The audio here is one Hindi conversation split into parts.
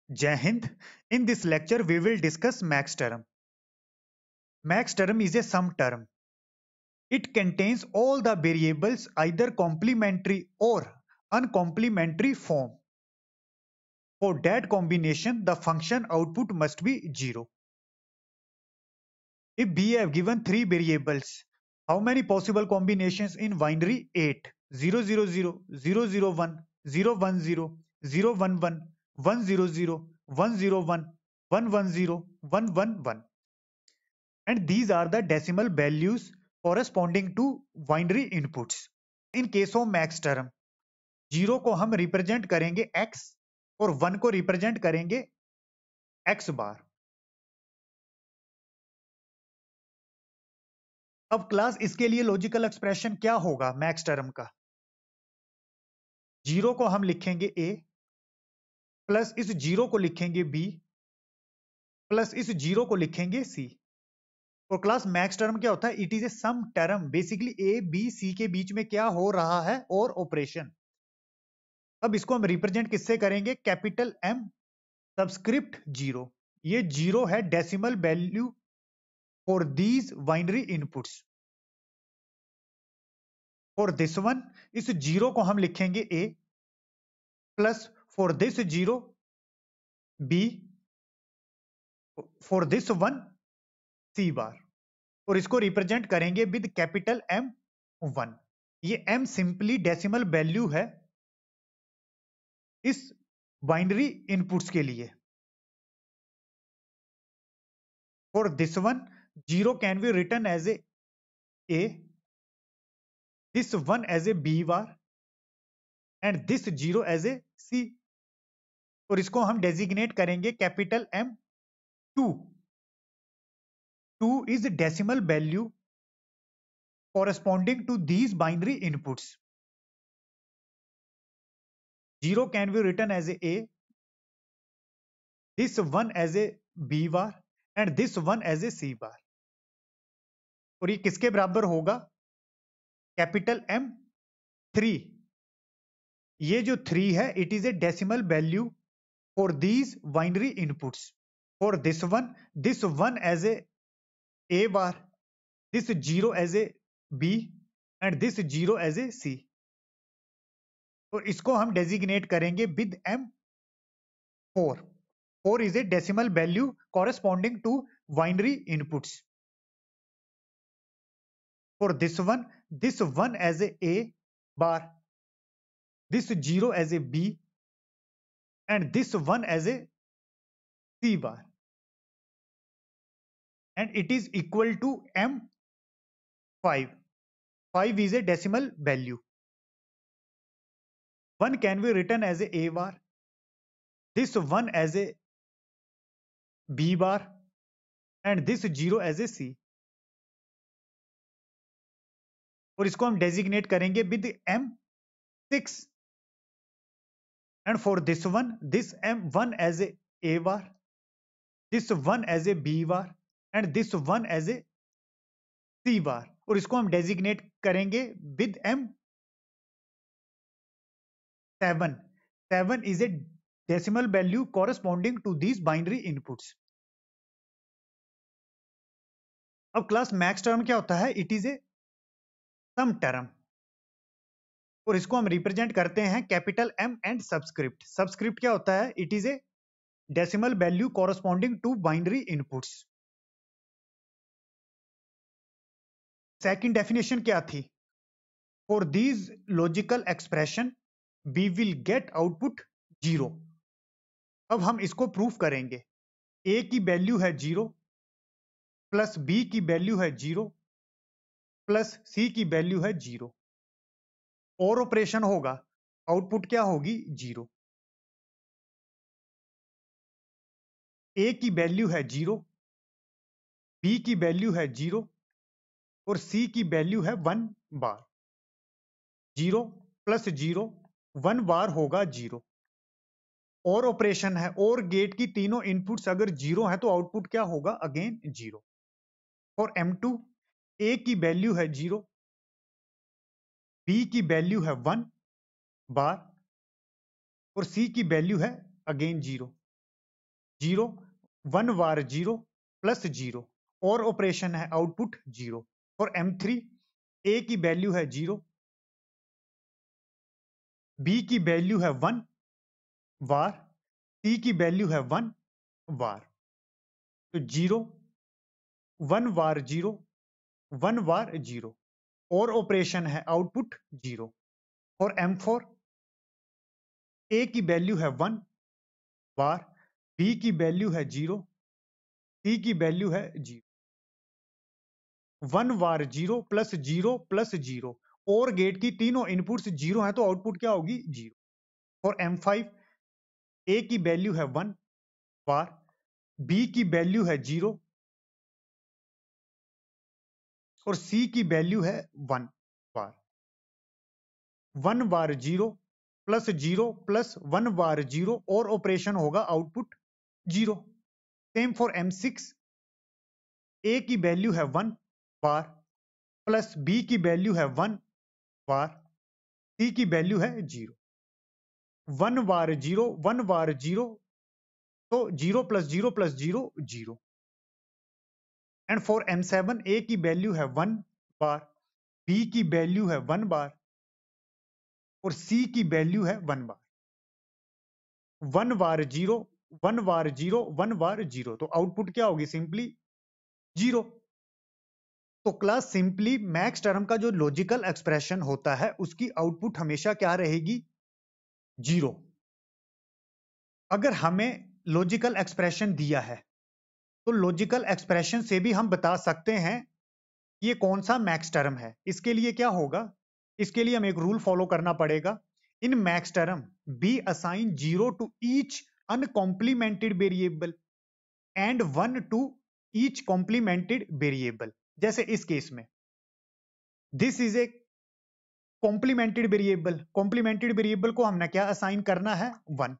Jai Hind. In this lecture, we will discuss max term. Max term is a sum term. It contains all the variables either complementary or uncomplementary form. For that combination, the function output must be 0. If B have given 3 variables, how many possible combinations in binary? 8. 0, 0, 0, 0, 0, 1, 0, 1, 0, 0, 1, 1, 1, 0, 0, 1, 0, 1, 1, 1, 0, 1, 1, 1. And these are the decimal values corresponding to binary inputs. In case of max term, 0 को हम रिप्रेजेंट करेंगे x और 1 को रिप्रेजेंट करेंगे x बार. अब क्लास इसके लिए लॉजिकल एक्सप्रेशन क्या होगा मैक्स टर्म का? 0 को हम लिखेंगे a प्लस इस 0 को लिखेंगे b प्लस इस 0 को लिखेंगे c. और क्लास मैक्स टर्म क्या होता है? It is a sum term. Basically a b c के बीच में क्या हो रहा है और ऑपरेशन. अब इसको हम रिप्रेजेंट किससे करेंगे? Capital M subscript 0. ये 0 है decimal value for these binary inputs. For this one, इस 0 को हम लिखेंगे a plus for this 0 b, for this one c बार. और इसको रिप्रेजेंट करेंगे विद कैपिटल M1. ये M सिंपली डेसिमल वैल्यू है इस बाइनरी इनपुट्स के लिए. For this one 0 can be written as a, this 1 as a b bar and this 0 as a c. और इसको हम डेजिग्नेट करेंगे capital M2. 2 is decimal value corresponding to these binary inputs. 0 can be written as a, this 1 as a b bar and this 1 as a c bar. और ये किसके बराबर होगा? Capital M3. ये जो 3 है it is a decimal value for these binary inputs. For this 1 as a bar, this 0 as a b and this 0 as a c. और इसको हम डेजिग्नेट करेंगे with M4. 4 is a decimal value corresponding to binary inputs. For this 1 as a bar, this 0 as a b and this 1 as a c bar. And it is equal to M5. 5 is a decimal value. 1 can be written as a bar, this 1 as a b bar and this 0 as a c. और इसको हम डेजिग्नेट करेंगे with M6. and for this 1 as a bar, this 1 as a b bar and this 1 as a c bar. और इसको हम डेजिग्नेट करेंगे with M7. 7 is a decimal value corresponding to these binary inputs. अब क्लास मैक्स टर्म क्या होता है? It is a sum term. और इसको हम रिप्रेजेंट करते हैं capital M and subscript. Subscript क्या होता है? It is a decimal value corresponding to binary inputs. Second definition क्या थी? For these logical expression we will get output 0. अब हम इसको प्रूफ करेंगे. a की वैल्यू है 0 प्लस b की वैल्यू है 0 प्लस c की वैल्यू है 0. और ऑपरेशन होगा, आउटपुट क्या होगी? 0. a की वैल्यू है 0, b की वैल्यू है 0 और c की वैल्यू है 1 बार. 0 प्लस 0 1 बार होगा 0. और ऑपरेशन है, और गेट की तीनों इनपुट्स अगर 0 है तो आउटपुट क्या होगा? अगेन 0. फॉर M2 a की वैल्यू है 0, b की वैल्यू है 1 बार और c की वैल्यू है अगेन 0. 0, 1 बार 0 प्लस 0 और ऑपरेशन है आउटपुट 0। फॉर M3 A की वैल्यू है 0, B की वैल्यू है 1 बार, C की वैल्यू है 1 बार। तो 0, 1 बार 0, 1 बार 0 और ऑपरेशन है आउटपुट 0। और M4 A की वैल्यू है 1 बार, B की वैल्यू है 0, C की वैल्यू है 0। 1 बार 0 प्लस 0 प्लस 0 और गेट की तीनों इनपुट्स 0 हैं तो आउटपुट क्या होगी 0। और M5 A की वैल्यू है 1 बार, B की वैल्यू है 0 और C की वैल्यू है 1 बार। 1 बार 0 प्लस 0 प्लस 1 बार 0 और ऑपरेशन होगा output 0। Same for M6 A की वैल्यू है 1 बार प्लस B की वैल्यू है 1 बार, C की वैल्यू है 0। 1 बार 0, 1 बार 0 तो 0 plus 0 plus 0 0। And for M7 A की वैल्यू है 1 बार, B की वैल्यू है 1 बार और C की वैल्यू है 1 बार। 1 बार 0, 1 बार 0, 1 बार 0 तो आउटपुट क्या होगी सिंपली 0। तो क्लास सिंपली मैक्स टर्म का जो लॉजिकल एक्सप्रेशन होता है उसकी आउटपुट हमेशा क्या रहेगी 0। अगर हमें लॉजिकल एक्सप्रेशन दिया है तो लॉजिकल एक्सप्रेशन से भी हम बता सकते हैं ये कौन सा मैक्स टर्म है। इसके लिए क्या होगा, इसके लिए हमें एक रूल फॉलो करना पड़ेगा। In max term be assign 0 to each uncomplemented variable and 1 to each complemented variable. जैसे इस केस में this is a complemented variable, complemented variable को हमने क्या असाइन करना है 1।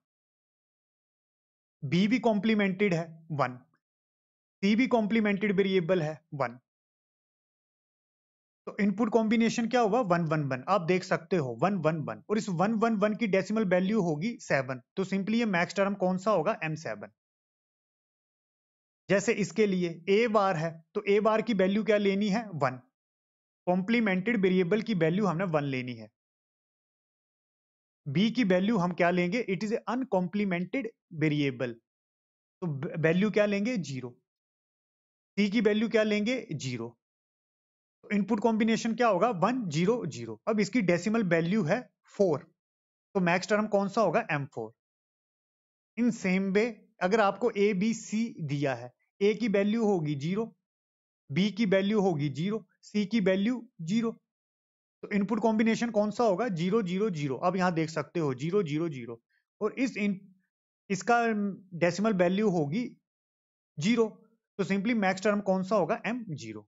बी भी कॉम्प्लीमेंटेड है 1, सी भी कॉम्प्लीमेंटेड वेरिएबल है 1। तो इनपुट कॉम्बिनेशन क्या होगा 1 1 1। आप देख सकते हो 1 1 1 और इस 1 1 1 की डेसिमल वैल्यू होगी 7। तो सिंपली ये मैक्स टर्म कौन सा होगा M7। जैसे इसके लिए ए बार है तो ए बार की वैल्यू क्या लेनी है 1। कॉम्प्लीमेंटेड वेरिएबल की वैल्यू हमने 1 लेनी है। बी की वैल्यू हम क्या लेंगे, इट इज ए अनकॉम्प्लीमेंटेड वेरिएबल तो वैल्यू क्या लेंगे 0। सी की वैल्यू क्या लेंगे 0। तो इनपुट कॉम्बिनेशन क्या होगा 1 0 0। अब इसकी डेसिमल वैल्यू है 4 तो मैक्स टर्म कौन सा होगा M4। इन सेम वे अगर आपको ए बी सी दिया है, ए की वैल्यू होगी 0, बी की वैल्यू होगी 0, सी की वैल्यू 0। तो इनपुट कॉम्बिनेशन कौन सा होगा 0 0 0। अब यहां देख सकते हो 0 0 0 और इसका डेसिमल वैल्यू होगी 0। तो सिंपली मैक्स टर्म कौन सा होगा M0।